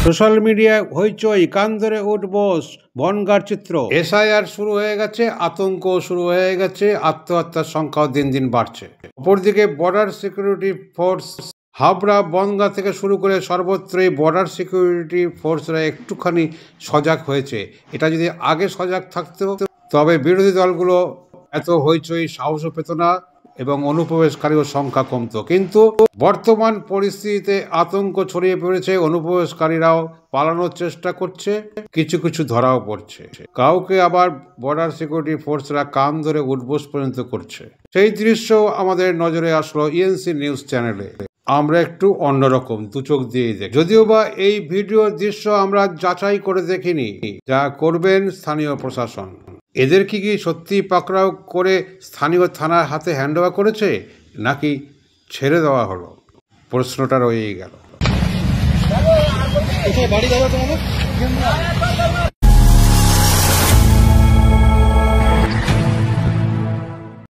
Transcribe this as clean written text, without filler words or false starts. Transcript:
Social মিডিয়ায় হইচই, কান ধরে উঠবোস, বনগাঁর চিত্র। এসআইআর শুরু হয়ে গেছে, আতঙ্ক শুরু হয়ে গেছে, আত্মহত্যার সংখ্যাও দিন দিন বাড়ছে। অপরদিকে border security force Habra Bangaon থেকে শুরু করে সর্বত্রই বর্ডার সিকিউরিটি ফোর্সরা একটুখানি সজাগ হয়েছে। এটা যদি আগে সজাগ থাকতো তবে বিরোধী দলগুলো এত হইচই সাহসও পেত না এবং অনুপ্রবেশকারীও সংখ্যা কমতো। কিন্তু বর্তমান পরিস্থিতিতে আতঙ্ক ছড়িয়ে পড়েছে, অনুপ্রবেশকারীরাও পালানোর চেষ্টা করছে, কিছু কিছু ধরাও পড়ছে, কাউকে আবার বর্ডার সিকিউরিটি ফোর্সরা কান ধরে উঠবোস পর্যন্ত করছে। সেই দৃশ্য আমাদের নজরে আসলো ইএনসি নিউজ চ্যানেলে। আমরা একটু অন্যরকম দু চোখ দিয়ে দেখি। যদিও বা এই ভিডিওর দৃশ্য আমরা যাচাই করে দেখিনি, যা করবেন স্থানীয় প্রশাসন। এদের কি সত্যি পাকড়াও করে স্থানীয় থানার হাতে হ্যান্ডওভার করেছে নাকি ছেড়ে দেওয়া হলো, প্রশ্নটা রয়েই গেল।